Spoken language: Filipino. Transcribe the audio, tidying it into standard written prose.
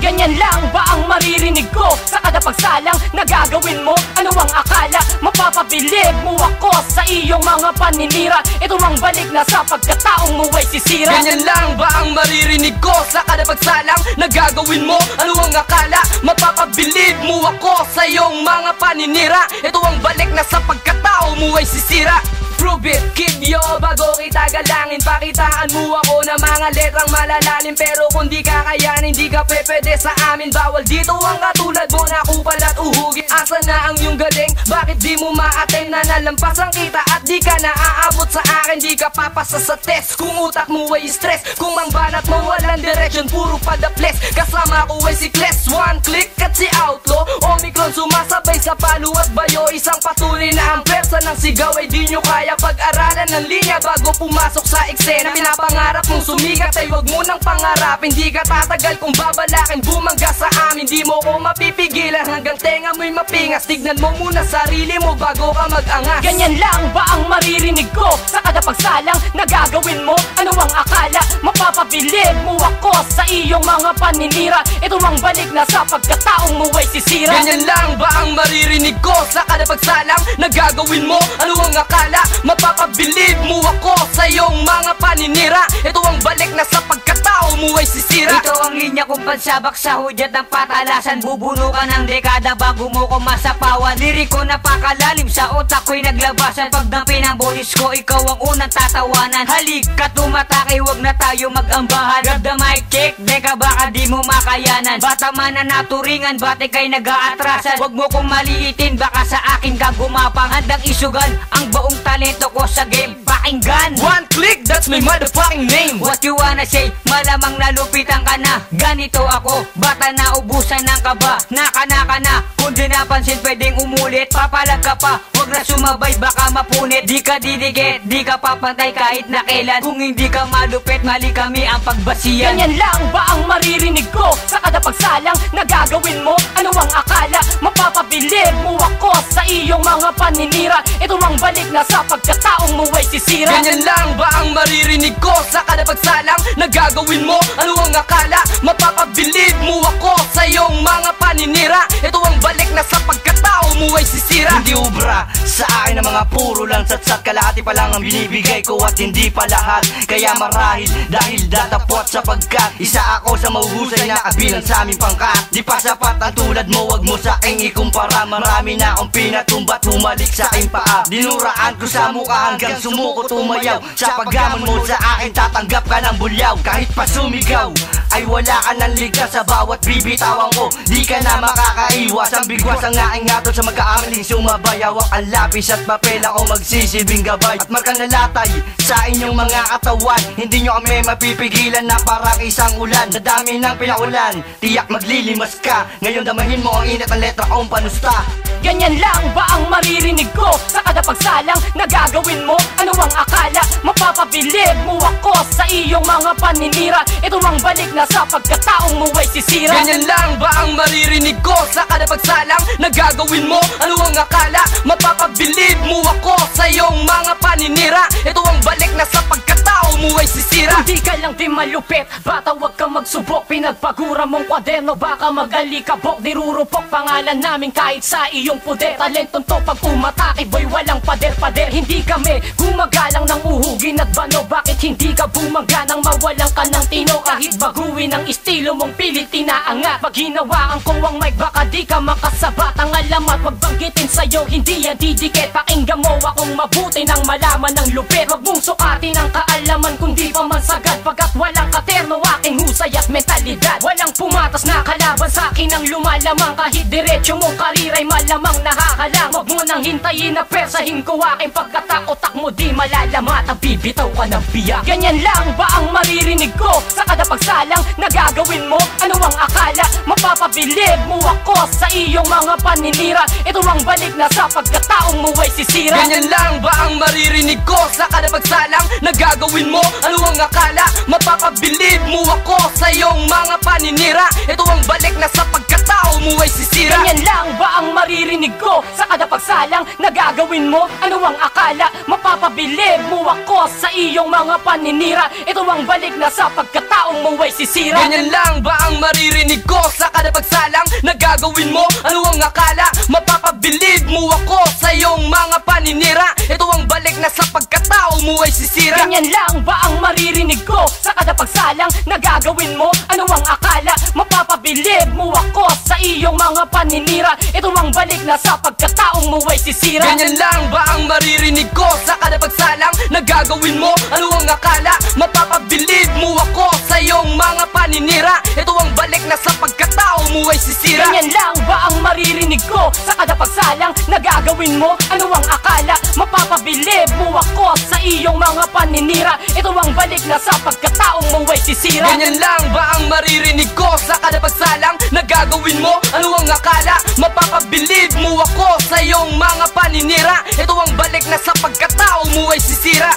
Ganyan lang ba ang maririnig ko sa kada pagsalang na gagawin mo? Ano ang akala? Mapapabilib mo ako sa iyong mga paninira. Ito ang balik na sa pagkataong mo ay sisira. Ganyan lang ba ang maririnig ko sa kada pagsalang na gagawin mo? Ano ang akala? Mapapabilib mo ako sa iyong mga paninira. Ito ang balik na sa pagkatao mo ay sisira. Prove it, kid yo, bago kita galangin. Pakitaan mo ako ng mga letrang malalalim. Pero kung di ka kayanin, di ka pwede sa amin. Bawal dito ang katulad mo na kupal at uhugin. Asa na ang iyong galing? Bakit di mo ma-attend na nalampas ang kita? At di ka naaabot sa akin, di ka papasa sa test. Kung utak mo ay stress, kung ang banat mo walang direction, puro padaples. Kasama ko ay si Kles, one click at si Outlaw Omicron sumasabay sa palo at bayo. Isang patunay na ang persa ng sigaw ay di nyo kaya pag-aralan ng linya bago pumasok sa eksena. Pinapangarap mong sumikat ay wag mo nang pangarapin. Di ka tatagal kung babalakin bumangga sa amin. Di mo ko mapipigilan hanggang tenga mo'y mapingas. Tignan mo muna sarili mo bago ka mag-angas. Ganyan lang ba ang maririnig ko sa kada pagsalang na gagawin mo? Ano ang akala? Mapapabilib mo ako sa iyong mga paninira. Ito ang balik na sa pagkataong mo ay sisira. Ganyan lang ba ang maririnig ko sa kada pagsalang na gagawin mo? Ano ang akala? Mapapabilib mo ako sa iyong mga paninira. Ito ang balik na sa pagkatao mo ay sisira. Ito ang linya kung pansabak sa hudyat ng patalasan. Bubuno ka ng dekada bago mo ko masapawan. Liriko napakalalim sa utak ko'y naglabasan. Pagdampi ng boses ko, ikaw ang unang tatawanan. Halika tumatake, wag na tayo mag-ambahan. Grab the mic, check, deka baka di mo makayanan. Bata man na naturingan, bate kay nag-aatrasan. Wag mo kong maliitin, baka sa akin ka gumapang. Handang isugan ang baong talento ko sa game. Pakinggan, one click, that's my motherfucking name. What you wanna say? Malamang nalupitan ka na. Ganito ako, bata na ubusan ng kaba. Naka na, kung di napansin pwedeng umulit. Papalag ka pa, wag na sumabay baka mapunit. Di ka didikit, di ka papantay kahit na kailan. Kung hindi ka malupit, mali kami ang pagbasiyan. Ganyan lang ba ang maririnig ko sa kada pagsalang na gagawin mo? Ano ang akala? Mapapabilib mo ako sa iyong mga paninira. Ito ang balik na sa pagkataong mo ay sisira. Ganyan lang ba ang maririnig ko sa kada pagsalang na gagawin mo? Ano ang akala? Mapapabilib mo ako sa iyong mga paninira. Ito ang balik na sa pagkatao mo ay sisira. Hindi ubra sa akin ang mga puro lang satsat. Kalahati pa lang ang binibigay ko at hindi pa lahat. Kaya marahil dahil datapot sapagkat isa ako sa mahuhusay na kabilang sa aming pangkat. Di pa sapat ang tulad mo, wag mo sa aking ikumpara. Marami na akong pinatumbat, humalik sa aking paa. Dinuraan ko sa mukha hanggang sumuko tumayaw. Sa paggamon mo sa akin, tatanggap ka ng bulyaw. Kahit pa sumigaw, ay wala ka ng ligas sa bawat bibitawan ko. Di ka na makakaiwas, ang bigwas ang aking hatol sa magkaamaling sumabayawak. Ang lapis at papel ako magsisilbing gabay at markang nalatay sa inyong mga katawan. Hindi nyo kami mapipigilan na parang isang ulan. Sa dami ng pinaulan, tiyak maglilimas ka. Ngayon damahin mo ang init ng letra kong panusta. Ganyan lang ba ang maririnig ko sa kada pagsalang na gagawin mo? Ano ang akala? Mapapabilib mo ako sa iyong mga paninira. Ito ang balik na sa pagkataong mo ay sisira. Ganyan lang ba ang maririnig ko sa kada pagsalang na gagawin mo? Ano ang akala? Mapapabilib mo ako sa iyong mga paninira. Ito ang balik na sa pagkatao mo ay sisira. Hindi ka lang di malupit, bata wag kang magsubok. Pinagpagura mong kwaderno, baka mag-alikabok. Dirurupok pangalan namin kahit sa iyong puder. Talentong to pag umatake, boy walang pader-pader. Hindi kami gumagalang ng uhugin at bano. Bakit hindi ka bumangga nang mawalan ka ng tino? Kahit baguhin ang estilo mong pilit tinaangat. Pag hinawaan ko ang mic, baka di ka makasabat. Ang alamat, wag banggitin sa'yo, hindi yan didikit. Pakinggan mo akong mabuti nang malaman ng lupit. Wag mong sukatin ang kaalaman kung di pa man sagad. Pagkat walang katerno, aking husay at mentalidad. Walang pumatas na kalaban sa akin ang lumalamang. Kahit diretso mong kariray malamang nakakalang. Wag mo nang hintayin na persahin ko aking pagkatak-otak mo di malalamat. Ang bibitaw ka ng biyak. Ganyan lang ba ang maririnig ko sa kada pagsalang na gagawin mo? Ano ang akala? Mapapabilib mo ako sa iyong mga paninira. Ito ang balik na sa pagkataong mo ay sisira. Ganyan lang ba ang maririnig ko sa kada pagsalang na gagawin mo? Ano ang akala? Mapapabilib mo ako sa iyong mga paninira. Ito ang balik na sa pagkatao mo ay sisira. Ganyan lang ba ang maririnig ko sa kada pagsalang pagsalang na gagawin mo? Ano ang akala? Mapapabilib mo ako sa iyong mga paninira. Ito ang balik na sa pagkataong mo ay sisira. Ganyan lang ba ang maririnig ko sa kada pagsalang na gagawin mo? Ano ang akala? Mapapabilib mo ako sa iyong mga paninira. Ito ang balik na sa pagkatao mo ay sisira. Ganyan lang ba ang maririnig ko sa kada pagsalang na gagawin mo? Ano ang akala? Mapapabilib mo ako sa iyong mga paninira. Ito ang balik na sa pagkataong mo ay sisira. Ganyan lang ba ang maririnig ko sa kada pagsalang na gagawin mo? Ano ang akala? Mapapabilib mo ako sa iyong mga paninira. Ito ang balik na sa pagkatao mo ay sisira. Ganyan lang ba ang maririnig ko sa kada pagsalang na gagawin mo? Ano ang akala? Mapapabilib mo ako sa iyong mga paninira. Ito ang balik na sa pagkataong mo ay sisira. Ganyan lang ba ang maririnig ko sa kada pagsalang na gagawin mo? Ano ang akala? Mapapabilib mo ako sa iyong mga paninira. Ito ang balik na sa pagkatao mo ay sisira.